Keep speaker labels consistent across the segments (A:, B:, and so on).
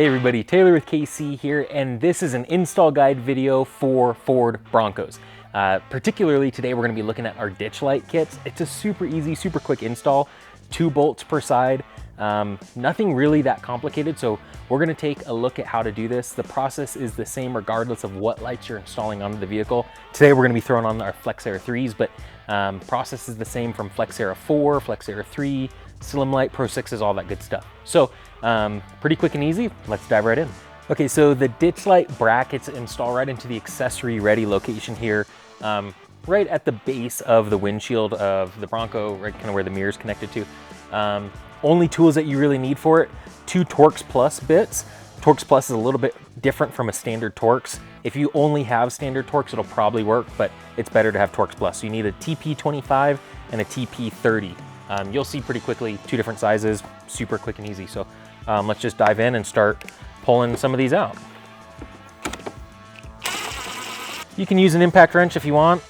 A: Hey everybody, Taylor with KC here, and this is an install guide video for Ford Broncos. Particularly today we're going to be looking at our ditch light kits. It's a super easy, super quick install, 2 bolts per side, nothing really that complicated. So we're going to take a look at how to do this. The process is the same regardless of what lights you're installing onto the vehicle. Today we're going to be throwing on our FlexAir 3s, but process is the same from FlexAir 4, FlexAir 3, Slim Light, Pro 6s, all that good stuff. So pretty quick and easy. Let's dive right in. Okay, so the ditch light brackets install right into the accessory ready location here, right at the base of the windshield of the Bronco, right kind of where the mirror is connected to. Only tools that you really need for it, 2 Torx Plus bits. Torx Plus is a little bit different from a standard Torx. If you only have standard Torx, it'll probably work, but it's better to have Torx Plus. So you need a TP25 and a TP30. You'll see pretty quickly 2 different sizes, super quick and easy. So let's just dive in and start pulling some of these out. You can use an impact wrench if you want.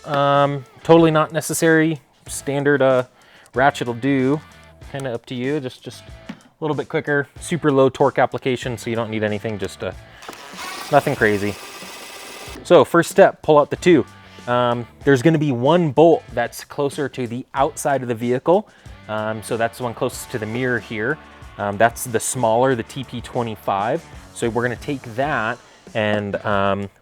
A: Totally not necessary. Standard ratchet will do. Kind of up to you. Just a little bit quicker. Super low torque application, so you don't need anything. Just nothing crazy. So first step, pull out the 2. There's going to be 1 bolt that's closer to the outside of the vehicle. So that's the one closest to the mirror here. That's the smaller, the TP25. So we're going to take that and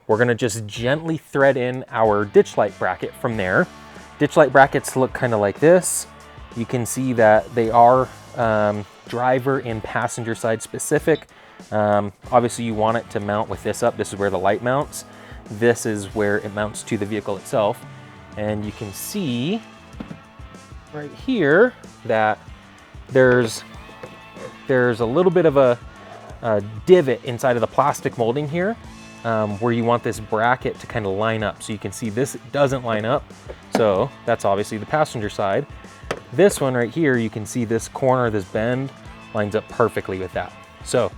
A: we're going to just gently thread in our ditch light bracket from there. Ditch light brackets look kind of like this. You can see that they are driver and passenger side specific. Obviously you want it to mount with this up. This is where the light mounts. This is where it mounts to the vehicle itself. And you can see right here that there's a little bit of a divot inside of the plastic molding here where you want this bracket to kind of line up. So you can see this doesn't line up. So that's obviously the passenger side. This one right here, you can see this corner, this bend lines up perfectly with that. So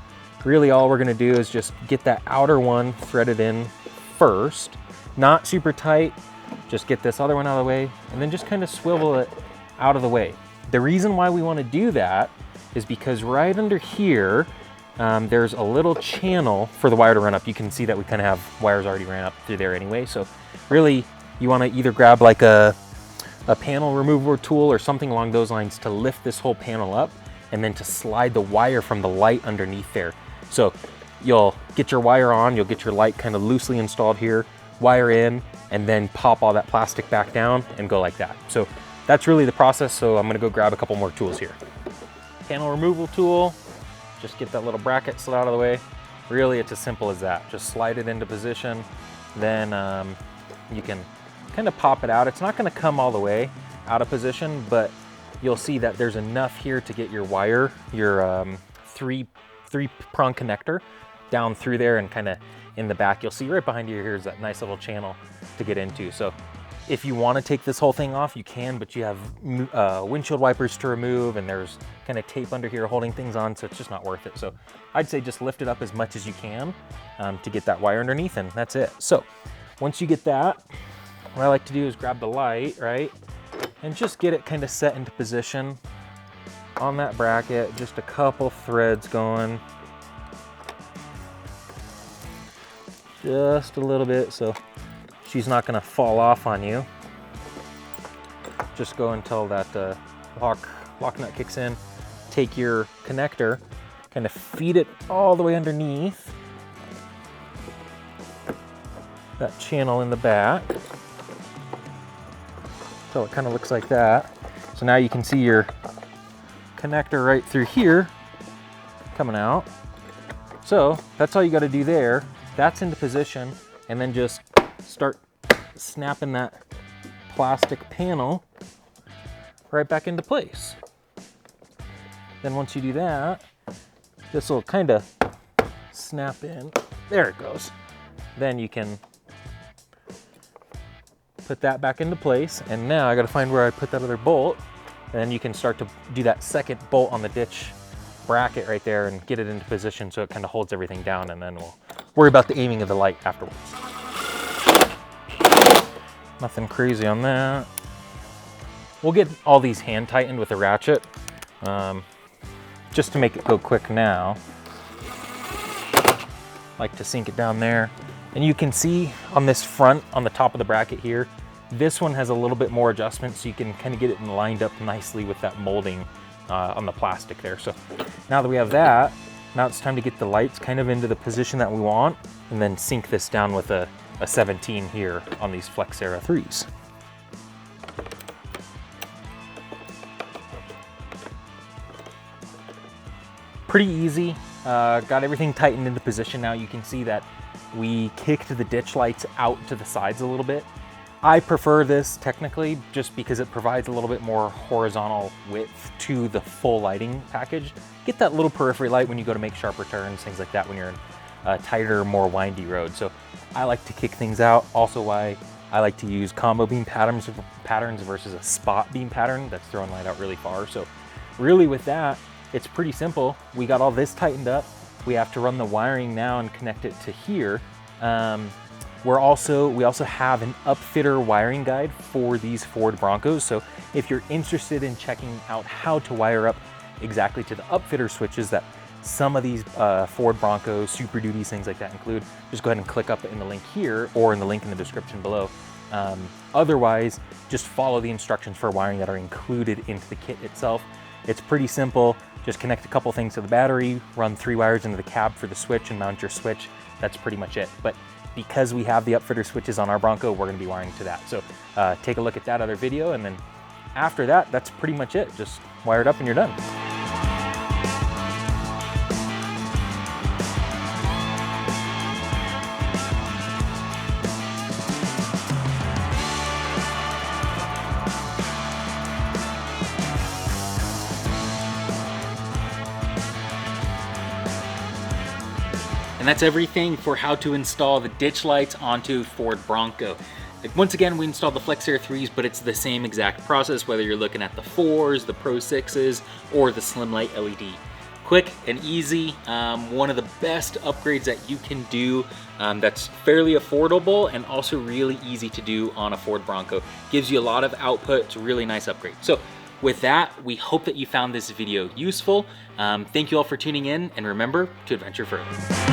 A: really all we're gonna do is just get that outer one threaded in first, not super tight, just get this other one out of the way and then just kind of swivel it out of the way. The reason why we want to do that is because right under here, there's a little channel for the wire to run up. You can see that we kind of have wires already ran up through there anyway. So really you want to either grab like a panel remover tool or something along those lines to lift this whole panel up and then to slide the wire from the light underneath there. So you'll get your wire on, you'll get your light kind of loosely installed here, wire in, and then pop all that plastic back down and go like that. So that's really the process. So I'm gonna go grab a couple more tools here. Panel removal tool, just get that little bracket slid out of the way. Really, it's as simple as that. Just slide it into position. Then you can kind of pop it out. It's not gonna come all the way out of position, but you'll see that there's enough here to get your wire, your three-prong connector down through there and kind of in the back. You'll see right behind you here's that nice little channel to get into. So if you want to take this whole thing off, you can, but you have windshield wipers to remove and there's kind of tape under here holding things on, so it's just not worth it. So I'd say just lift it up as much as you can to get that wire underneath, and that's it. So once you get that, what I like to do is grab the light, right, and just get it kind of set into position on that bracket, just a couple threads going. Just a little bit so she's not going to fall off on you. Just go until that lock nut kicks in. Take your connector, kind of feed it all the way underneath that channel in the back until it kind of looks like that. So now you can see your connector right through here coming out. So that's all you got to do there. That's into position, and then just start snapping that plastic panel right back into place. Then once you do that, this will kind of snap in. There it goes. Then you can put that back into place, and now I got to find where I put that other bolt. And then you can start to do that second bolt on the ditch bracket right there and get it into position so it kind of holds everything down, and then we'll worry about the aiming of the light afterwards. Nothing crazy on that. We'll get all these hand tightened with a ratchet, just to make it go quick now. Like to sink it down there. And you can see on this front, on the top of the bracket here, this one has a little bit more adjustment, so you can kind of get it lined up nicely with that molding on the plastic there. So now that we have that, now it's time to get the lights kind of into the position that we want, and then sink this down with a 17 here on these Flexera 3s. Pretty easy. Got everything tightened into position now. You can see that we kicked the ditch lights out to the sides a little bit. I prefer this technically just because it provides a little bit more horizontal width to the full lighting package. Get that little periphery light when you go to make sharper turns, things like that when you're in a tighter, more windy road. So I like to kick things out. Also why I like to use combo beam patterns versus a spot beam pattern that's throwing light out really far. So really with that, it's pretty simple. We got all this tightened up. We have to run the wiring now and connect it to here. We also have an upfitter wiring guide for these Ford Broncos. So if you're interested in checking out how to wire up exactly to the upfitter switches that some of these Ford Broncos, Super Duties, things like that include, just go ahead and click up in the link here or in the link in the description below. Otherwise, just follow the instructions for wiring that are included into the kit itself. It's pretty simple. Just connect a couple things to the battery, run 3 wires into the cab for the switch and mount your switch. That's pretty much it. But because we have the upfitter switches on our Bronco, we're gonna be wiring to that. So take a look at that other video, and then after that, that's pretty much it. Just wire it up and you're done. And that's everything for how to install the ditch lights onto Ford Bronco. Like, once again, we installed the Flexera 3s, but it's the same exact process, whether you're looking at the 4s, the Pro 6s, or the Slim Light LED. Quick and easy, one of the best upgrades that you can do that's fairly affordable and also really easy to do on a Ford Bronco. Gives you a lot of output, it's a really nice upgrade. So with that, we hope that you found this video useful. Thank you all for tuning in, and remember to adventure further.